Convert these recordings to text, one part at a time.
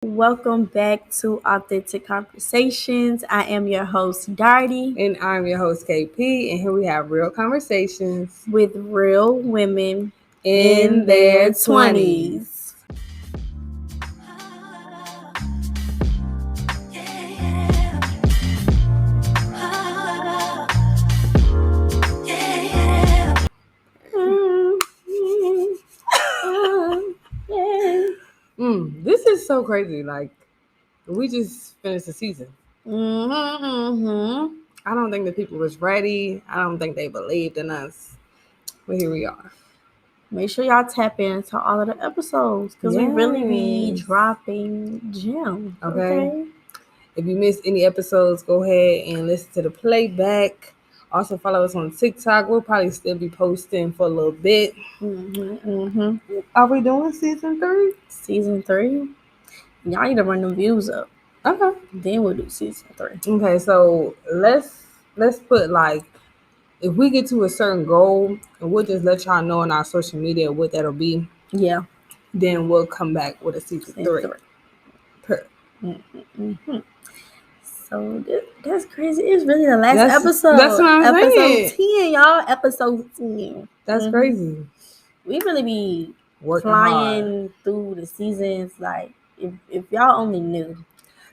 Welcome back to Authentic Conversations. I am your host, Darty, And I'm your host, KP, and here we have real conversations with real women in their 20s. This is so crazy. Like, we just finished the season. I don't think the people was ready. I don't think they believed in us. But here we are. Make sure y'all tap into all of the episodes because we really be dropping gems. Okay. If you missed any episodes, go ahead and listen to the playback. Also follow us on TikTok. We'll probably still be posting for a little bit. Are we doing season 3? Season 3. Y'all need to run them views up. Okay. Then we'll do season 3. Okay, so let's put like, if we get to a certain goal, and we'll just let y'all know on our social media what that'll be. Yeah. Then we'll come back with a season 3. So that's crazy. It's really the last episode. That's what I'm saying. Episode 10, y'all. Episode 10. That's crazy. We really be working flying hard through the seasons. Like, if y'all only knew.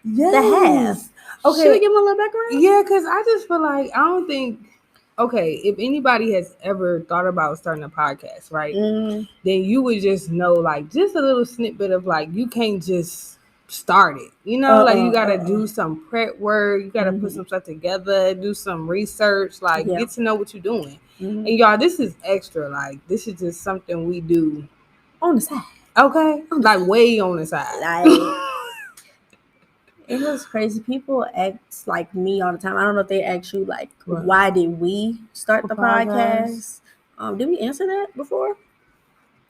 Yes. The half. Okay. Should we give them a little background? Yeah, because I just feel like, I don't think, okay, if anybody has ever thought about starting a podcast, right, then you would just know, like, just a little snippet of, like, you can't just start it. You know, like, you got to do some prep work. You got to put some stuff together, do some research, like, get to know what you're doing. And, y'all, this is extra. Like, this is just something we do. On the side. Okay? Like, way on the side. Like... It was crazy. People ask like me all the time. I don't know if they ask you like, why did we start the podcast? Did we answer that before?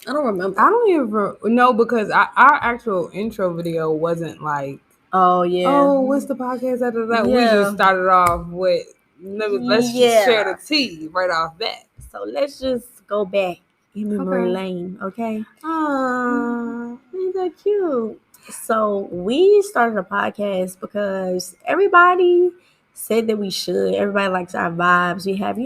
I don't remember. I don't even know because our actual intro video wasn't like, oh yeah, oh, what's the podcast after that? Yeah. We just started off with, let's just share the tea right off that. So let's just go back in memory lane, okay? Ain't that cute? So we started a podcast because everybody said that we should. Everybody likes our vibes. We have,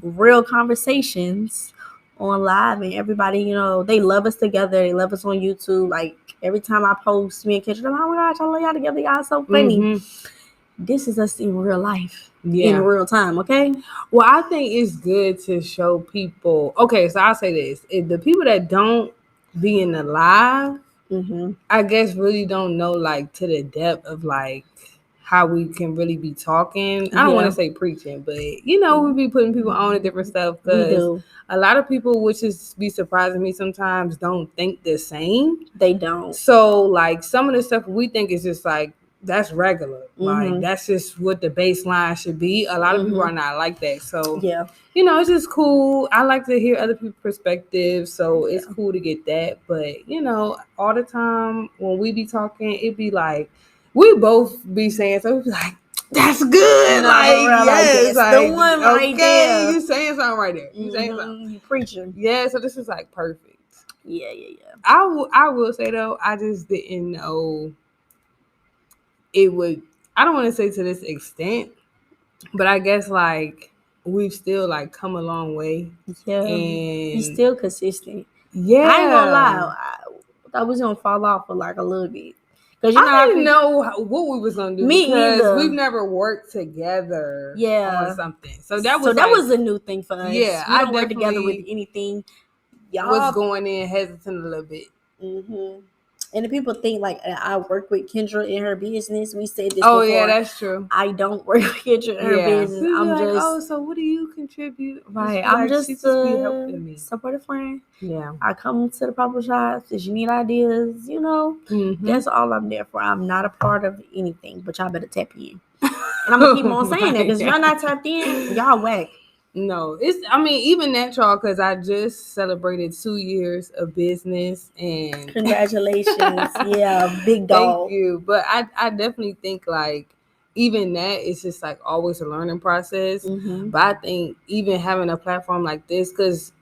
real conversations on live, and everybody, they love us together. They love us on YouTube. Like, every time I post, me and Kendra, oh my gosh, I love y'all together. Y'all so funny. This is us in real life, in real time, okay? Well, I think it's good to show people. Okay, so I'll say this. If the people that don't be in the live, I guess really don't know, like, to the depth of, like, how we can really be talking. I don't want to say preaching, but, we be putting people on to different stuff because a lot of people, which is be surprising me sometimes, don't think the same. They don't. So, like, some of the stuff we think is just, like, that's regular. Like, that's just what the baseline should be. A lot of people are not like that. So, it's just cool. I like to hear other people's perspectives. So, it's cool to get that. But, all the time when we be talking, it be like, we both be saying something, be like, that's good. Yes. Like, the one right there. You saying something right there. You saying something. You preaching. Yeah, so this is like perfect. Yeah. I will say, though, I just didn't know it would, I don't want to say to this extent, but I guess, like, we've still, like, come a long way. Yeah. And you're still consistent. Yeah. I ain't gonna lie. I thought we was gonna fall off for, like, a little bit. Because, I didn't know what we was gonna do. Me either. We've never worked together on something. So that was a new thing for us. Yeah. We don't work together with anything. Y'all was going in hesitant a little bit. And the people think, like, I work with Kendra in her business. We said this before. Oh, yeah, that's true. I don't work with Kendra in her business. I'm like, just... oh, so what do you contribute? Right. I'm just a supportive friend. Yeah. I come to the public shops. If you need ideas, that's all I'm there for. I'm not a part of anything, but y'all better tap in. And I'm going to keep on saying that because if y'all not tapped in, y'all whack. No, even that, y'all, because I just celebrated 2 years of business, and congratulations. Yeah, big dog. Thank you. But I definitely think, like, even that is just, like, always a learning process. But I think even having a platform like this, because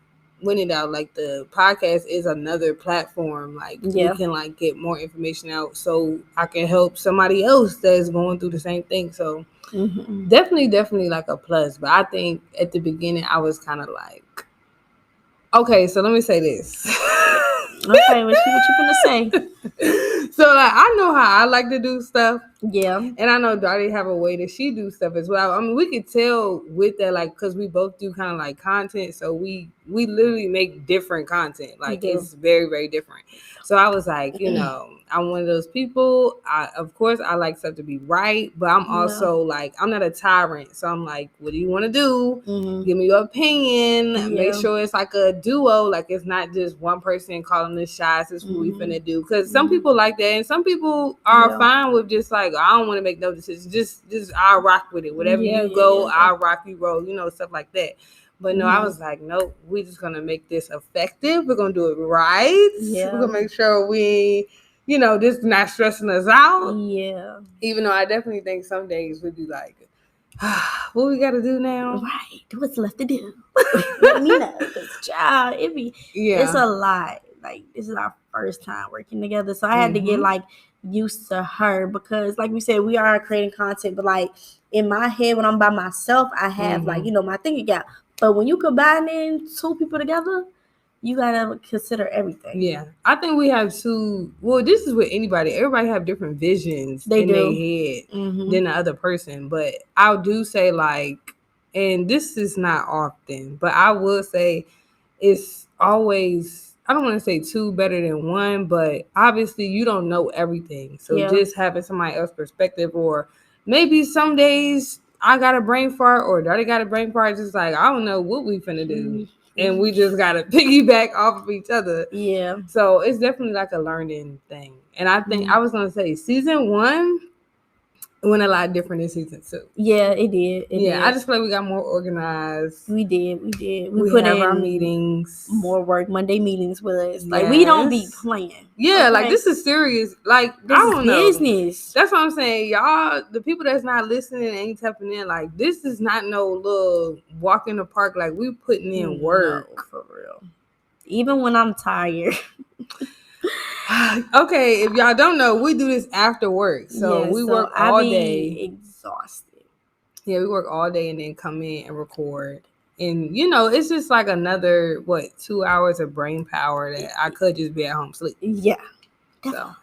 went it out. Like the podcast is another platform. Like we can like get more information out, so I can help somebody else that's going through the same thing. So definitely like a plus. But I think at the beginning I was kind of like, okay, so let me say this. Okay, what you gonna say? So like I know how I like to do stuff. Yeah. And I know Dottie have a way that she do stuff as well. I mean, we could tell with that, like, because we both do kind of like content. So we literally make different content. Like it's very, very different. So I was like, you know, I'm one of those people. Of course, I like stuff to be right, but I'm also like, I'm not a tyrant. So I'm like, what do you want to do? Give me your opinion. Make sure it's like a duo. Like it's not just one person calling the shots. This is what we finna do. Because some people like that, and some people are fine with just like, I don't want to make no decisions. Just I'll rock with it. Whatever you go, I'll rock, you roll. You know, stuff like that. But no, I was like, nope, we're just going to make this effective. We're going to do it right. Yeah. We're going to make sure we, you know, just not stressing us out. Yeah. Even though I definitely think some days we'd be like, what we got to do now? Right. What's left to do? Let me know. Because, child, it's a lot. Like, this is our first time working together. So I had to get, like, used to her. Because, like we said, we are creating content. But, like, in my head, when I'm by myself, I have, like, you know, my thinking gap. But when you combine in two people together, you gotta consider everything. Yeah, I think we have two. Well, this is with anybody. Everybody have different visions in their head than the other person. But I do say like, and this is not often, but I will say it's always. I don't want to say two better than one, but obviously you don't know everything. So just having somebody else's perspective, or maybe some days I got a brain fart or Daddy got a brain fart. Just like, I don't know what we finna do. And we just got to piggyback off of each other. Yeah. So it's definitely like a learning thing. And I think I was going to say season 1 went a lot different than season 2. Yeah, it did. I just feel like we got more organized. We did. We put in our meetings. More work, Monday meetings with us. Like, we don't be playing. Yeah, okay? Like, this is serious. Like, I don't know. Business. That's what I'm saying. Y'all, the people that's not listening ain't tapping in. Like, this is not no little walk in the park. Like, we putting in work. No, for real. Even when I'm tired. Okay, if y'all don't know, we do this after work. So we work all day. Exhausted. Yeah, we work all day and then come in and record. And, you know, it's just like another, 2 hours of brain power that I could just be at home sleep. Yeah. Definitely. So.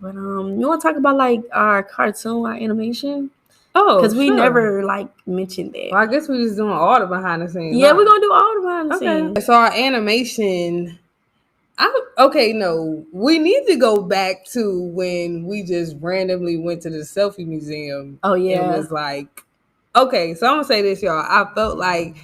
But you want to talk about, like, our cartoon, our animation? Oh, because we never, like, mentioned that. Well, I guess we're just doing all the behind the scenes. Yeah, we're going to do all the behind the scenes. So our animation... we need to go back to when we just randomly went to the selfie museum. Oh, yeah. And was like, okay, so I'm going to say this, y'all. I felt like,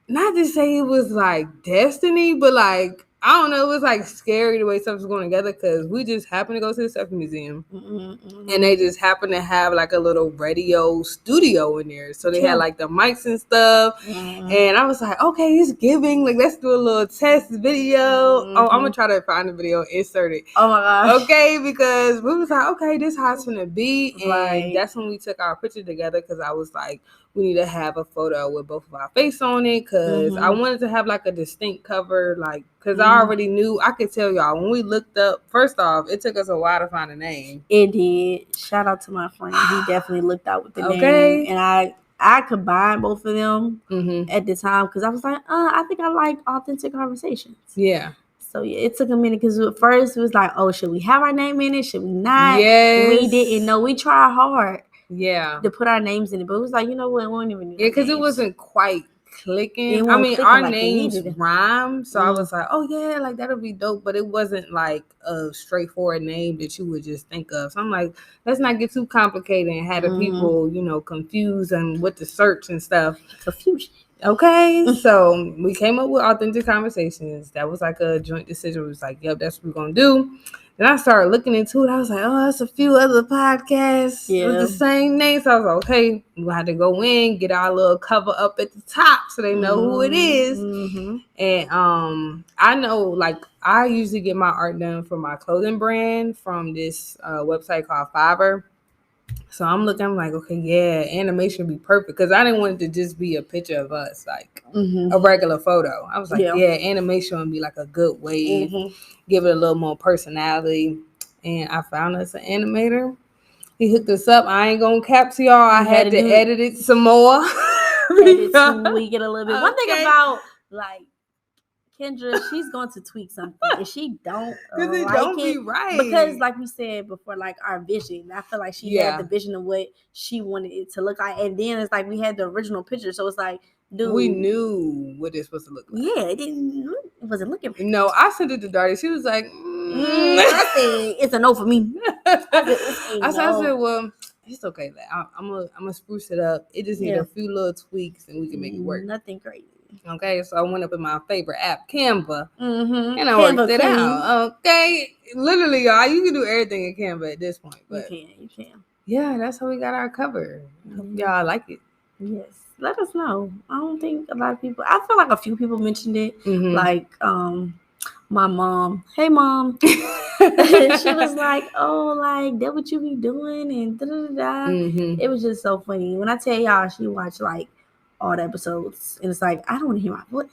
not to say it was like destiny, but like, I don't know, it was like scary the way stuff was going together because we just happened to go to the selfie museum and they just happened to have like a little radio studio in there. So they had like the mics and stuff. And I was like, okay, it's giving. Like, let's do a little test video. Oh, I'm going to try to find the video, insert it. Oh my gosh. Okay, because we was like, okay, this how it's going to be. And that's when we took our picture together because I was like, we need to have a photo with both of our face on it because I wanted to have like a distinct cover, like, because I already knew, I could tell y'all when we looked up, first off, it took us a while to find a name. It did. Shout out to my friend. He definitely looked out with the name. And I combined both of them at the time because I was like, I think I like Authentic Conversations. Yeah. So yeah, it took a minute because at first it was like, oh, should we have our name in it? Should we not? Yes. We didn't know. We tried hard. Yeah, to put our names in it, but it was like, you know what, we won't even need because it wasn't quite clicking. I mean, our names rhyme, so I was like, oh yeah, like that'll be dope, but it wasn't like a straightforward name that you would just think of. So I'm like, let's not get too complicated and have the people, you know, confused and with the search and stuff. Confusion. Okay, so we came up with Authentic Conversations. That was like a joint decision. It was like, yep, that's what we're gonna do. Then I started looking into it. I was like, oh, that's a few other podcasts with the same name. So I was like, okay, we'll have to go in, get our little cover up at the top so they know who it is. And I know, like, I usually get my art done for my clothing brand from this website called Fiverr. So I'm looking, I'm like, okay, yeah, animation would be perfect. Because I didn't want it to just be a picture of us, like a regular photo. I was like, yeah, animation would be like a good way, give it a little more personality. And I found us an animator. He hooked us up. I ain't gonna cap to y'all. I had to edit it some more. Had to tweak it a little bit. Okay. One thing about like Kendra, she's going to tweak something, and she don't because it don't be right. Because, like we said before, like our vision, I feel like she had the vision of what she wanted it to look like, and then it's like we had the original picture, so it's like, dude, we knew what it's supposed to look like. Yeah, it wasn't looking right. No, I sent it to Darty. She was like, I said it's a no for me. I said, well, it's okay. I'm gonna spruce it up. It just needs a few little tweaks, and we can make it work. Nothing crazy. Okay, so I went up in my favorite app, Canva, and I worked it out. Okay, literally, y'all, you can do everything in Canva at this point. But you can. Yeah, that's how we got our cover. Hope y'all like it. Yes, let us know. I don't think a lot of people. I feel like a few people mentioned it. Like my mom. Hey, mom. She was like, "Oh, like that what you be doing?" And da da da. It was just so funny. When I tell y'all, she watched like all the episodes, and it's like I don't want to hear my voice.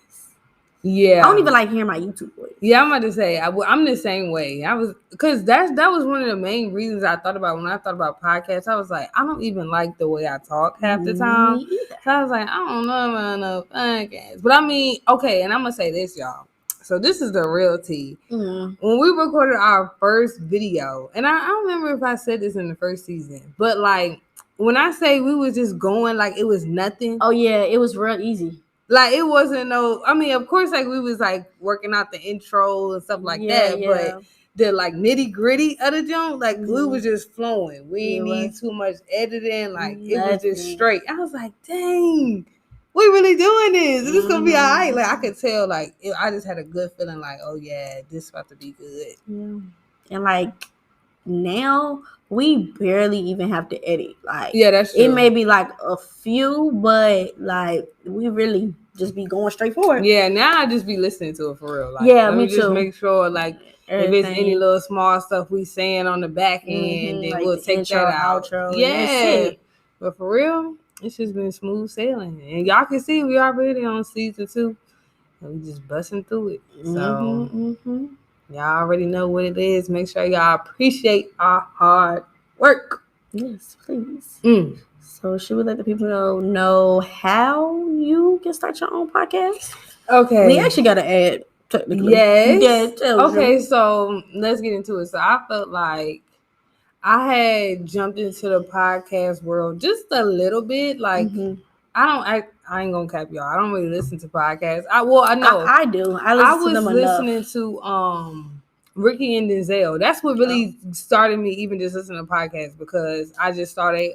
Yeah, I don't even like hearing my YouTube voice. Yeah, I'm about to say I'm the same way. Because that was one of the main reasons I thought about when I thought about podcasts. I was like, I don't even like the way I talk half the time. So I was like, I don't know about no podcasts. But I mean, okay, and I'm gonna say this, y'all. So this is the real tea. When we recorded our first video, and I don't remember if I said this in the first season, but like when I say we was just going like it was nothing. Oh yeah, it was real easy. Like it wasn't I mean, of course, like we was like working out the intro and stuff like that, but the like nitty gritty of the jump, like we was just flowing. We didn't need too much editing. Like it was just straight. I was like, dang, we really doing this. This is gonna be all right. Like I could tell, like I just had a good feeling. Like, oh yeah, this is about to be good. Yeah, and like now we barely even have to edit. Like that's true. It may be like a few, but like we really just be going straight forward. Yeah, now I just be listening to it for real. Like, yeah, me too. Just make sure like everything. If it's any little small stuff we saying on the back end, then like we'll take intro, that out. Outro, yeah, but for real, it's just been smooth sailing, and y'all can see we already on season 2, and we just busting through it. So. Y'all already know what it is. Make sure y'all appreciate our hard work. Yes, please. So should we let the people know how you can start your own podcast? Okay. We actually got to add technically. Yes. Okay, so let's get into it. So I felt like I had jumped into the podcast world just a little bit. Like I ain't gonna cap y'all. I don't really listen to podcasts. I know I do. I was listening to Ricky and Denzel. That's what really started me even just listening to podcasts, because I just started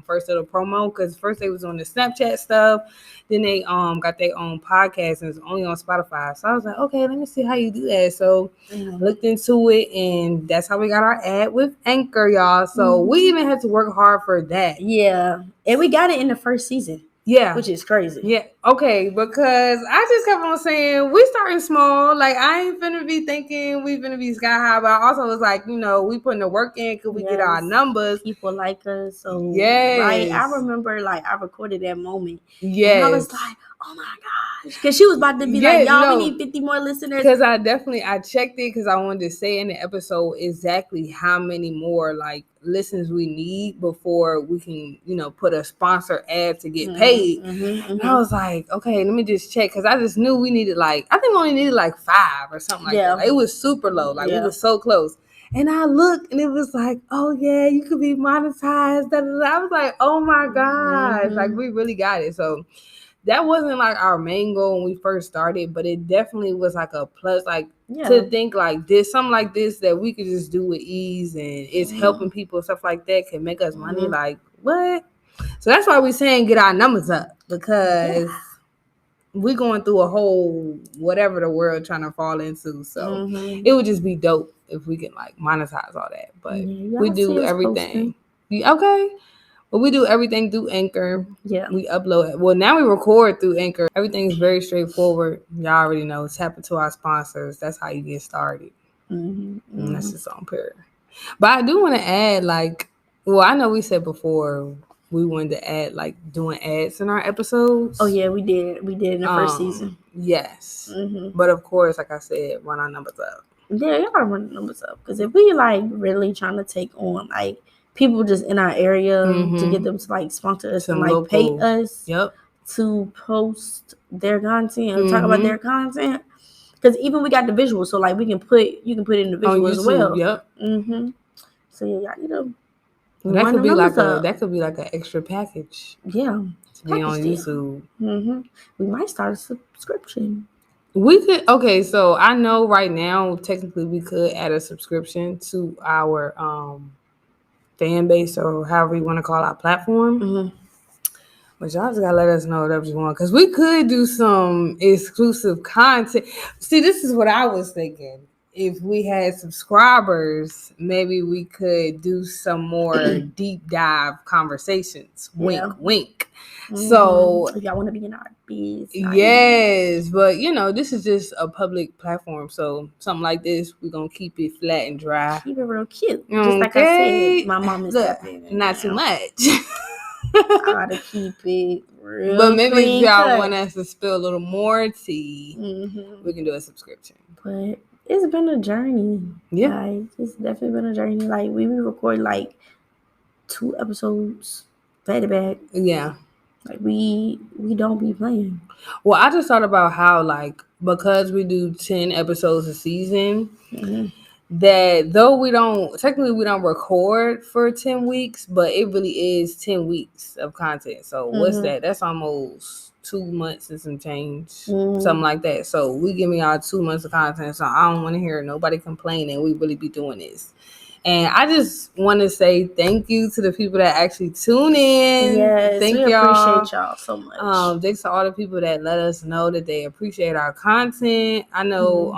first of the promo, because first they was on the Snapchat stuff, then they got their own podcast and it's only on Spotify. So I was like, okay, let me see how you do that. So looked into it, and that's how we got our ad with Anchor, y'all. So we even had to work hard for that. Yeah, and we got it in the first season. Yeah. Which is crazy. Yeah. Okay. Because I just kept on saying we starting small. Like I ain't finna be thinking we finna be sky high. But I also was like, we putting the work in because we get our numbers. People like us. So right. I remember like I recorded that moment. Yeah. And I was like, oh my gosh. Because she was about to be like, y'all, we need 50 more listeners. Because I checked it because I wanted to say in the episode exactly how many more like listens we need before we can, put a sponsor ad to get paid. And I was like, okay, let me just check, because I just knew we needed I think we only needed 5 or something like that. Like, it was super low. Like we were so close. And I looked and it was like, oh yeah, you could be monetized. I was like, oh my gosh, like we really got it. So that wasn't like our main goal when we first started, but it definitely was like a plus, to think like this, something like this that we could just do with ease, and it's helping people, stuff like that can make us money. Like what? So that's why we're saying get our numbers up, because we going through a whole whatever the world trying to fall into. So it would just be dope if we can monetize all that. But we do everything. Okay. But we do everything through Anchor. Yeah. We upload it. Well, now we record through Anchor. Everything's very straightforward. Y'all already know. Tap into our sponsors. That's how you get started. And that's just on period. But I do want to add, Well, I know we said before we wanted to add like doing ads in our episodes. Oh yeah, we did. We did in the first season. Yes. But of course, like I said, run our numbers up. Yeah, y'all gotta run the numbers up, because if we like really trying to take on like people just in our area to get them to like sponsor us and like pay us to post their content and talk about their content, because even we got the visual, so like you can put in the visual as well. So yeah, y'all, you know, that could be like an extra package. Yeah, to be on YouTube. We might start a subscription. We could. Okay, so I know right now technically we could add a subscription to our fan base, or however you want to call our platform. But y'all just gotta let us know whatever you want, because we could do some exclusive content. See, this is what I was thinking. If we had subscribers, maybe we could do some more deep dive conversations. Wink, wink. So if y'all want to be in our business, yes, but you know, this is just a public platform, so something like this, we're gonna keep it flat and dry. Keep it real cute. Just like I said, my mom is not too much. I gotta keep it real. But maybe if y'all want us to spill a little more tea, we can do a subscription. But it's been a journey. Yeah, like, it's definitely been a journey. Like we record like 2 episodes back to back. Yeah, like we don't be playing. Well, I just thought about how like because we do 10 episodes a season. That though we don't record for 10 weeks, but it really is 10 weeks of content. So what's that? That's almost 2 months and some change, something like that. So we giving y'all 2 months of content. So I don't want to hear nobody complaining. We really be doing this. And I just want to say thank you to the people that actually tune in. Yes, thank we y'all. Appreciate y'all so much. Thanks to all the people that let us know that they appreciate our content. I know,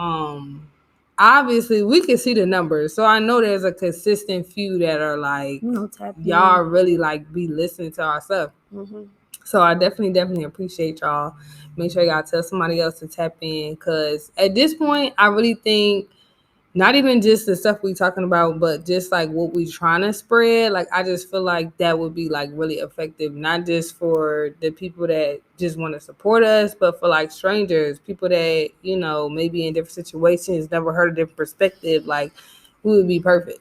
obviously we can see the numbers, so I know there's a consistent few that are like, y'all really like be listening to our stuff. So I definitely appreciate y'all. Make sure y'all tell somebody else to tap in, because at this point I really think not even just the stuff we talking about, but just like what we trying to spread. Like I just feel like that would be like really effective, not just for the people that just want to support us, but for like strangers, people that, you know, maybe in different situations, never heard a different perspective. Like we would be perfect.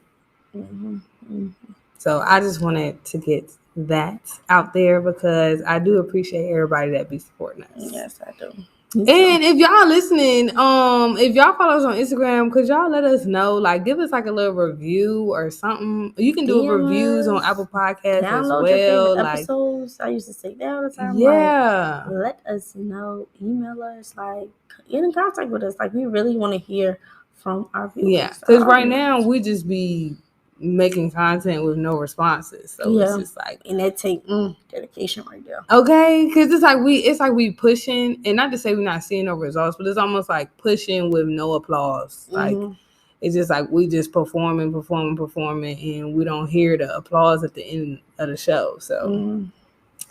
So I just wanted to get that out there, because I do appreciate everybody that be supporting us. Yes, I do. And if y'all listening, if y'all follow us on Instagram, could y'all let us know? Like, give us like a little review or something. You can do reviews on Apple Podcasts as well. Your favorite episodes. I used to say that all the time. Yeah. Like, let us know. Email us. Like, get in contact with us. Like, we really want to hear from our viewers. Yeah, because right now we just be making content with no responses, so it's just like, and that take dedication right there. Okay, because it's like we pushing, and not to say we're not seeing no results, but it's almost like pushing with no applause. Like it's just like we just performing, and we don't hear the applause at the end of the show. So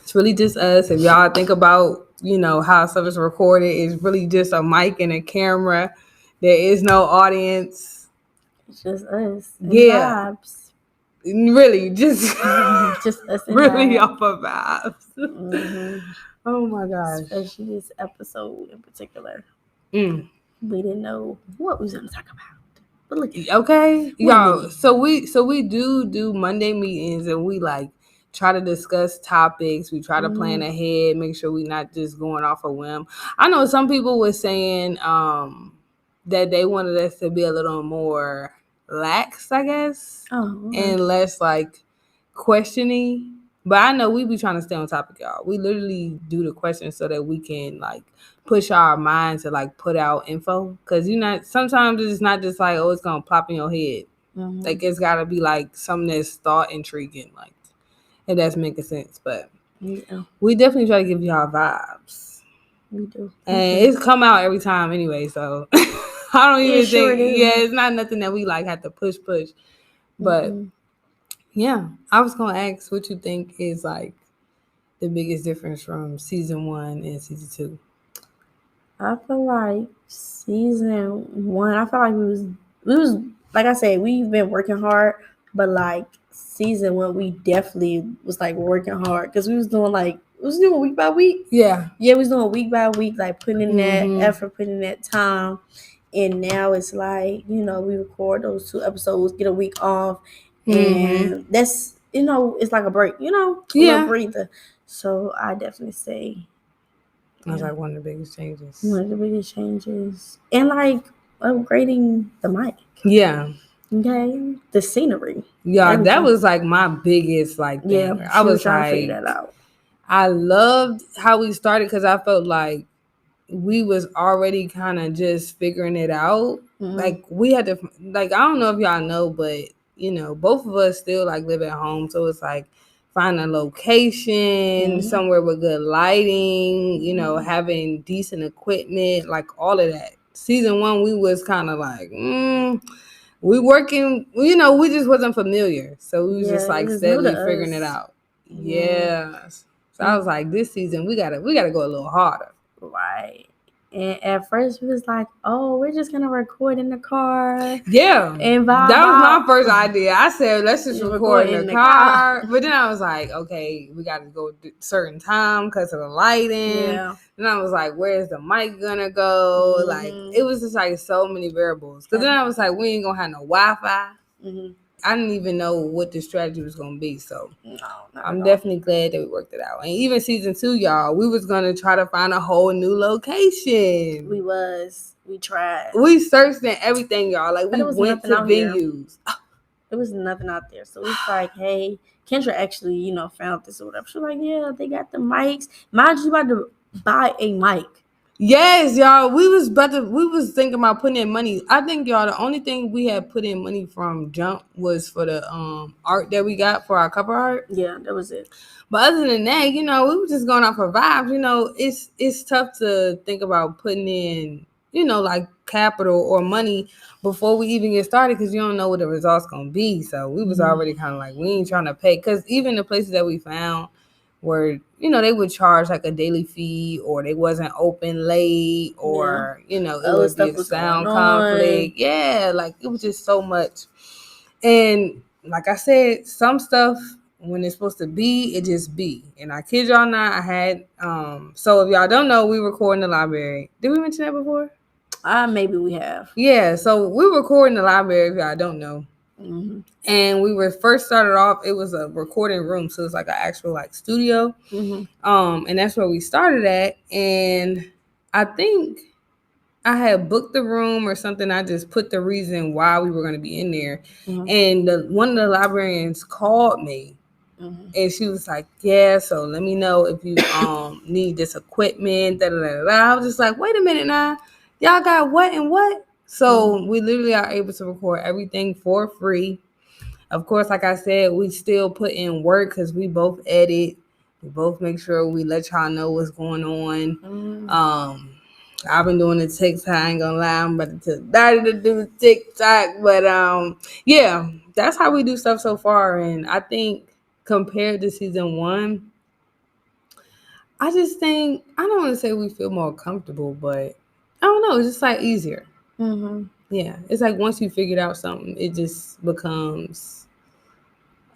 it's really just us. If y'all think about, you know, how stuff is recorded, it's really just a mic and a camera. There is no audience. It's just us. Vibes. Really, just us. Really off of vibes. Oh my gosh. Especially this episode in particular. We didn't know what we was going to talk about. But look, okay, y'all. So we do Monday meetings, and we like try to discuss topics. We try to plan ahead, make sure we're not just going off a whim. I know some people were saying that they wanted us to be a little more lax, I guess, and less like questioning. But I know we be trying to stay on topic, y'all. We literally do the questions so that we can like push our minds to like put out info, because sometimes it's not just like, oh, it's gonna pop in your head. Like it's gotta be like something that's thought intriguing, like, and that's making sense. But we definitely try to give y'all vibes. We do, and it's come out every time anyway, so I don't even think it's not nothing that we like have to push, but yeah, I was gonna ask what you think is like the biggest difference from season 1 and season 2. I feel like season 1, I feel like we was like I said, we've been working hard, but like season 1, we definitely was like working hard because we was doing week by week. Yeah, we was doing week by week, like putting in that effort, putting in that time. And now it's like, we record those 2 episodes, get a week off, and that's, it's like a break, a little breather. So I definitely say that's like one of the biggest changes. One of the biggest changes, and like upgrading the mic. Yeah. Okay, the scenery. Yeah, everything. That was like my biggest thing. Yeah, I was trying to figure that out. I loved how we started because I felt like we was already kind of just figuring it out. Like we had to, like, I don't know if y'all know, but both of us still like live at home, so it's like find a location somewhere with good lighting, having decent equipment, like all of that. Season 1, we was kind of like, we working, we just wasn't familiar, so we was just like steadily figuring it out. Yeah. So I was like, this season we gotta go a little harder. Right. And at first we was like, oh, we're just gonna record in the car. Yeah. And that was my first idea. I said, let's just record in the car. But then I was like, okay, we gotta go at a certain time because of the lighting. Yeah. And I was like, where's the mic gonna go? Like, it was just like so many variables. Because then I was like, we ain't gonna have no Wi-Fi. I didn't even know what the strategy was going to be. So I'm definitely glad that we worked it out. And even season 2, y'all, we was going to try to find a whole new location. We tried. We searched and everything, y'all. Like, we went to venues. There was nothing out there. So it's like, hey, Kendra actually, found this or whatever. She's like, yeah, they got the mics. Mind you, about to buy a mic. Yes, y'all. We was thinking about putting in money. I think, y'all, the only thing we had put in money from jump was for the art that we got for our cover art. Yeah, that was it. But other than that, we were just going off for vibes. It's tough to think about putting in, like capital or money before we even get started because you don't know what the results gonna be. So we was already kind of like, we ain't trying to pay, because even the places that we found where they would charge like a daily fee, or they wasn't open late, or it would be a sound conflict. Yeah, like it was just so much. And like I said, some stuff when it's supposed to be, it just be. And I kid y'all not, I had so if y'all don't know, we record in the library. Did we mention that before? Maybe we have. Yeah, so we record in the library if y'all don't know. And we were first started off, it was a recording room, so it's like an actual like studio. And that's where we started at. And I think I had booked the room or something. I just put the reason why we were going to be in there. And one of the librarians called me. And she was like, yeah, so let me know if you need this equipment. Da, da, da, da. I was just like, wait a minute now. Y'all got what and what? So we literally are able to record everything for free. Of course, like I said, we still put in work because we both edit. We both make sure we let y'all know what's going on. I've been doing the TikTok. I ain't gonna lie, I'm about to start to do TikTok. But yeah, that's how we do stuff so far. And I think compared to season 1, I just think, I don't want to say we feel more comfortable, but I don't know, it's just like easier. Yeah, it's like once you figured out something, it just becomes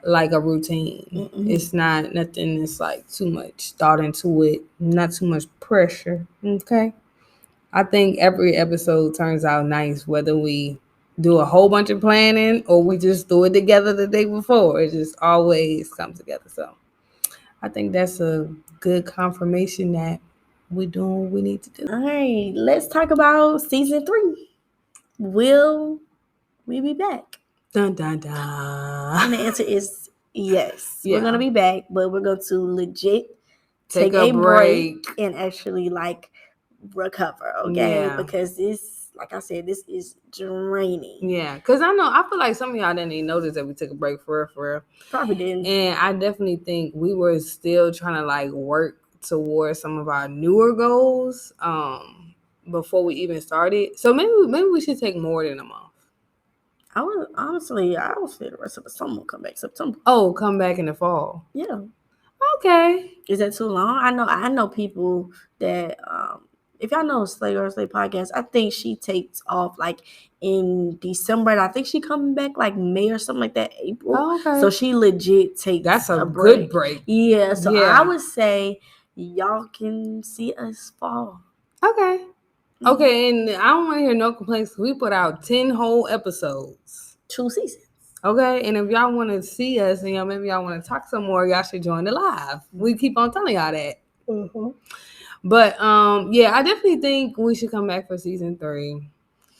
like a routine. It's not nothing that's like too much thought into it, not too much pressure. Okay. I think every episode turns out nice, whether we do a whole bunch of planning or we just do it together the day before. It just always comes together. So I think that's a good confirmation that we're doing what we need to do. All right, let's talk about season 3. Will we be back? Dun, dun, dun. And the answer is yes. Yeah. We're going to be back, but we're going to legit take a break and actually like recover, okay? Yeah. Because this, like I said, this is draining. Yeah, because I feel like some of y'all didn't even notice that we took a break for real. Probably didn't. And I definitely think we were still trying to like work towards some of our newer goals before we even started. So maybe we should take more than a month. I was for the rest of the summer come back September. Oh, come back in the fall. Yeah. Okay. Is that too long? I know people that if y'all know Slay Girl Slay podcast, I think she takes off like in December, and I think she coming back like May or something like that, April. Oh, okay. So she legit takes that's a break. good break. Yeah. So I would say y'all can see us fall. Okay. Okay, and I don't want to hear no complaints. We put out 10 whole episodes. 2 seasons. Okay, and if y'all want to see us and maybe y'all want to talk some more, y'all should join the live. We keep on telling y'all that. Mm-hmm. But yeah, I definitely think we should come back for season 3.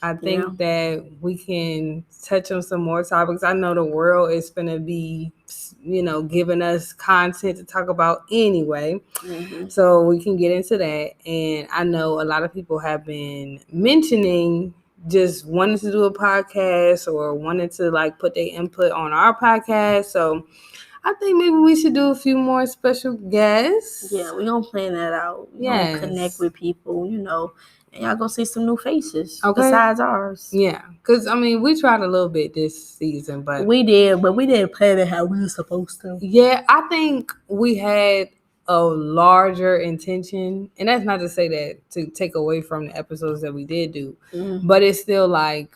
I think that we can touch on some more topics. I know the world is going to be, giving us content to talk about anyway. Mm-hmm. So we can get into that. And I know a lot of people have been mentioning just wanting to do a podcast or wanting to like put their input on our podcast. So I think maybe we should do a few more special guests. Yeah, we're going to plan that out. We're going to connect with people, and y'all go see some new faces besides ours. Yeah, because, we tried a little bit this season, but... We did, but we didn't plan it how we were supposed to. Yeah, I think we had a larger intention, and that's not to say that to take away from the episodes that we did do, but it's still like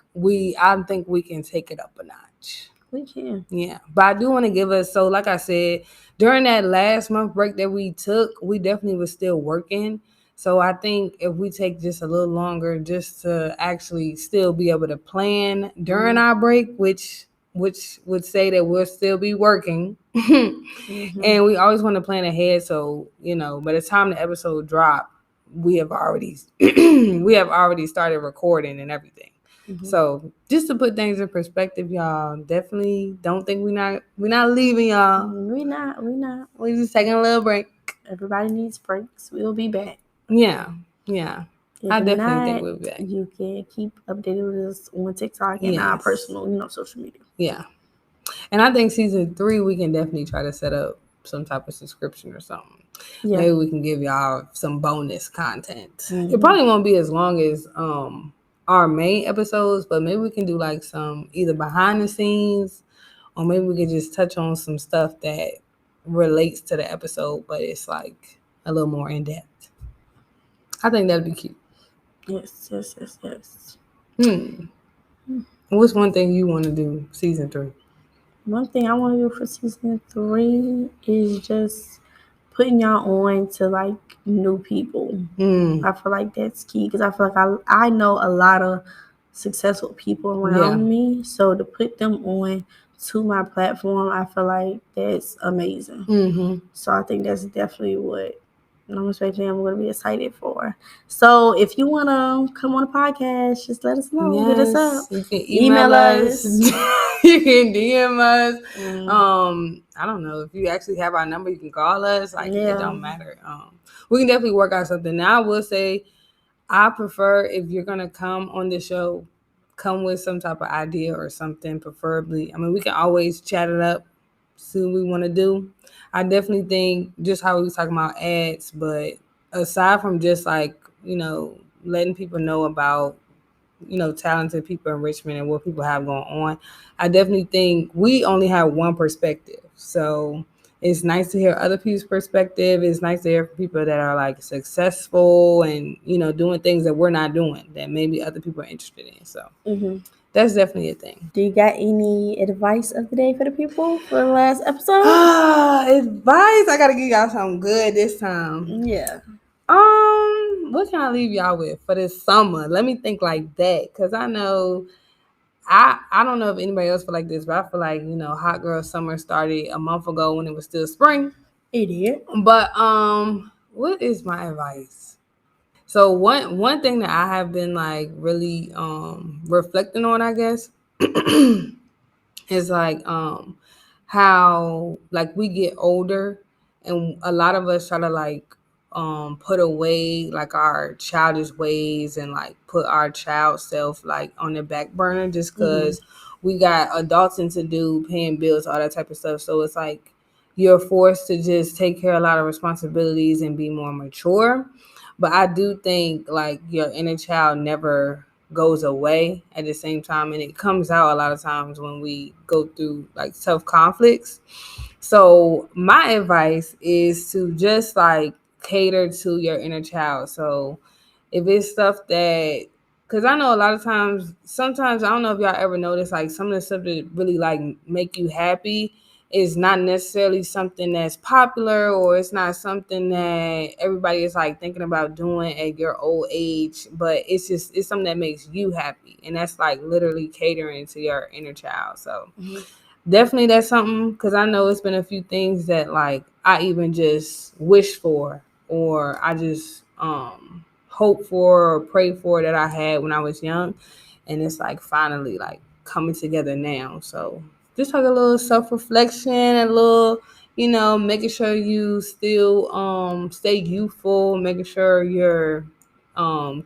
I think we can take it up a notch. We can. Yeah, but I do want to give us, so like I said, during that last month break that we took, we definitely was still working. So I think if we take just a little longer just to actually still be able to plan during our break, which would say that we'll still be working. And we always want to plan ahead. So, by the time the episode drop, we have already started recording and everything. Mm-hmm. So just to put things in perspective, y'all, definitely don't think we're not leaving y'all. We're not. We're just taking a little break. Everybody needs breaks. We'll be back. Yeah. If I definitely think we'll be back. You can keep updated with us on TikTok and our personal, social media. Yeah. And I think season 3, we can definitely try to set up some type of subscription or something. Yeah. Maybe we can give y'all some bonus content. Mm-hmm. It probably won't be as long as our main episodes, but maybe we can do like some either behind the scenes, or maybe we can just touch on some stuff that relates to the episode, but it's like a little more in depth. I think that'd be cute. Yes. What's one thing you want to do season 3? One thing I want to do for season 3 is just putting y'all on to like new people. I feel like that's key because I feel like I know a lot of successful people around me. So to put them on to my platform, I feel like that's amazing. Mm-hmm. So I think that's definitely what I'm expecting. I'm going to be excited for. So if you want to come on a podcast, just let us know. Hit us up. You can email us. You can DM us. I don't know if you actually have our number. You can call us. It don't matter. We can definitely work out something. Now I will say, I prefer if you're gonna come on the show, come with some type of idea or something. Preferably, we can always chat it up, see what we want to do. I definitely think just how we was talking about ads, but aside from just letting people know about talented people in Richmond and what people have going on, I definitely think we only have one perspective. So it's nice to hear other people's perspective. It's nice to hear from people that are successful and, doing things that we're not doing that maybe other people are interested in. So that's definitely a thing. Do you got any advice of the day for the people for the last episode? Advice? I got to give y'all something good this time. Yeah. What can I leave y'all with for this summer? Let me think like that, because I know I don't know if anybody else feel like this, but I feel like hot girl summer started a month ago when it was still spring. It did. But what is my advice? So one thing that I have been really reflecting on, I guess, is how we get older and a lot of us try to put away our childish ways and put our child self on the back burner just because we got adulting to do, paying bills, all that type of stuff. So it's you're forced to just take care of a lot of responsibilities and be more mature. But I do think your inner child never goes away at the same time, and it comes out a lot of times when we go through tough conflicts. So my advice is to just cater to your inner child. So If it's stuff that, because I know a lot of times, sometimes, I don't know if y'all ever notice, like, some of the stuff that really, like, make you happy is not necessarily something that's popular, or it's not something that everybody is, like, thinking about doing at your old age, but it's something that makes you happy. And that's, like, literally catering to your inner child. So definitely that's something, because I know it's been a few things that, like, I even just wish for, or I just hope for or pray for, that I had when I was young, and it's like finally like coming together now. So just like a little self-reflection, a little, making sure you still stay youthful, making sure you're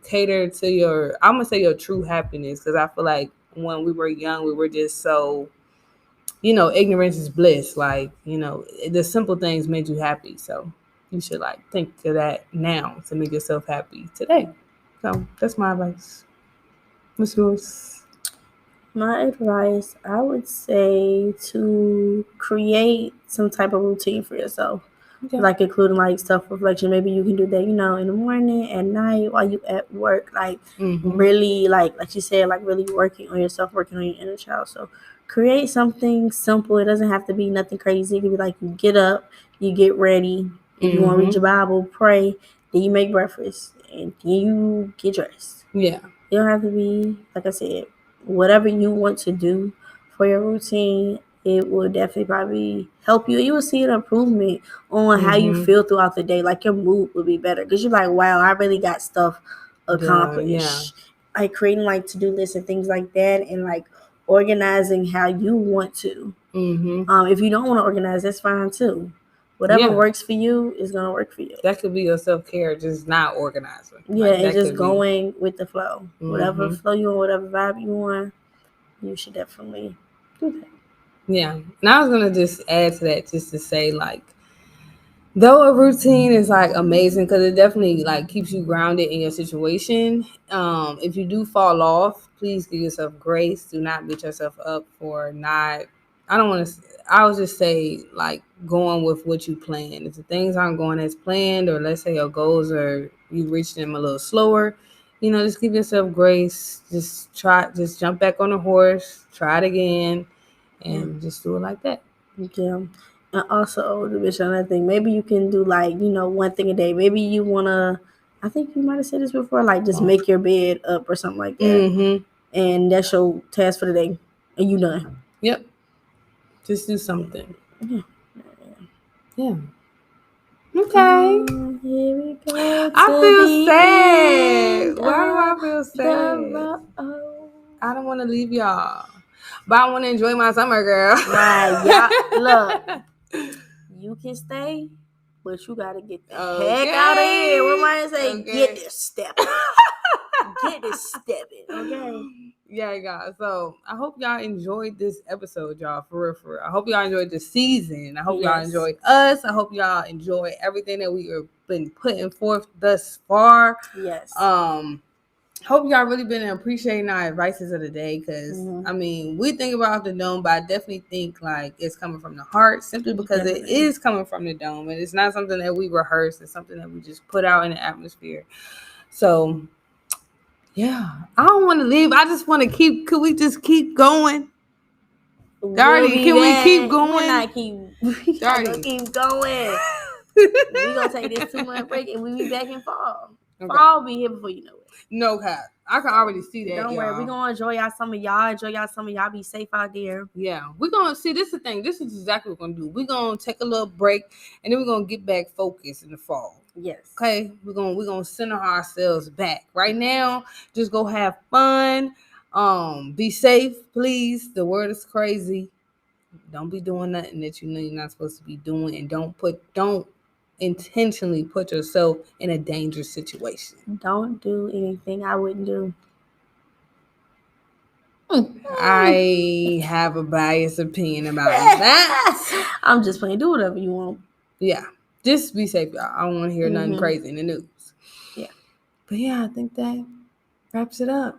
cater to your, I'm gonna say, your true happiness, because I feel like when we were young, we were just so, ignorance is bliss. Like, the simple things made you happy. So you should, like, think of that now to make yourself happy today. So that's my advice. What's yours? My advice, I would say to create some type of routine for yourself. Okay. Like including like self-reflection. Maybe you can do that, in the morning, at night, while you at work. Like really, like you said, like really working on yourself, working on your inner child. So create something simple. It doesn't have to be nothing crazy. It could be like you get up, you get ready. If you want to read your Bible, pray, then you make breakfast, and then you get dressed. Yeah. You don't have to be, like I said, whatever you want to do for your routine, it will definitely probably help you. You will see an improvement on how you feel throughout the day. Like your mood will be better because you're like, wow, I really got stuff accomplished. Yeah. Like creating like to-do lists and things like that, and like organizing how you want to. If you don't want to organize, that's fine too. Whatever works for you is gonna work for you. That could be your self-care, just not organizing. Yeah, like, and just going with the flow. Whatever flow you want, whatever vibe you want, you should definitely do that. Yeah. And I was gonna just add to that, just to say, like, though a routine is like amazing because it definitely like keeps you grounded in your situation. If you do fall off, please give yourself grace. Do not beat yourself up for not. I don't want to. I would just say like going with what you plan. If the things aren't going as planned, or let's say your goals are you reach them a little slower, just give yourself grace. Just jump back on the horse. Try it again, and just do it like that. Yeah. And also, another thing, maybe you can do like, one thing a day. Maybe you want to, I think you might have said this before, like just make your bed up or something like that. And that's your task for the day. And you done. Yep. Just do something. Yeah. Okay. Here we go. I feel sad. Why do I feel sad? I don't want to leave y'all. But I want to enjoy my summer, girl. Right, y'all. Look, you can stay, but you got to get the heck out of here. What am I going to say? Get this stepping. Get this stepping, okay? Yeah, guys. So I hope y'all enjoyed this episode, y'all. For real. I hope y'all enjoyed the season. I hope y'all enjoyed us. I hope y'all enjoy everything that we have been putting forth thus far. Yes. Hope y'all really been appreciating our advices of the day, because I mean, we think about the dome, but I definitely think like it's coming from the heart, simply because it is coming from the dome, and it's not something that we rehearse. It's something that we just put out in the atmosphere. So yeah, I don't want to leave. I just want to keep. Could we just keep going? Darty, can we keep going? We're not keep going. We're going to take this 2-month break and we'll be back in fall. Okay. Fall will be here before you know it. No cap. I can already see that. Don't worry. We're going to enjoy y'all summer. Y'all be safe out there. Yeah. We're going to see. This is the thing. This is exactly what we're going to do. We're going to take a little break and then we're going to get back focused in the fall. Yes. Okay. We're going to center ourselves back. Right now, just go have fun. Be safe, please. The world is crazy. Don't be doing nothing that you know you're not supposed to be doing, and don't intentionally put yourself in a dangerous situation. Don't do anything I wouldn't do. I have a biased opinion about that. I'm just playing. Do whatever you want. Yeah. Just be safe, y'all. I don't want to hear nothing crazy in the news. Yeah. But yeah, I think that wraps it up.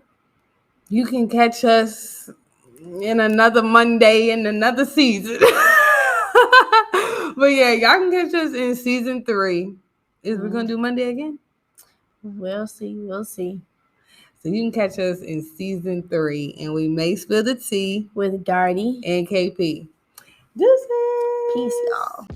You can catch us in another Monday in another season. But yeah, y'all can catch us in season 3. Is we gonna do Monday again? We'll see. So you can catch us in season 3, and we may spill the tea with Darty and KP. Deuces. Peace, y'all.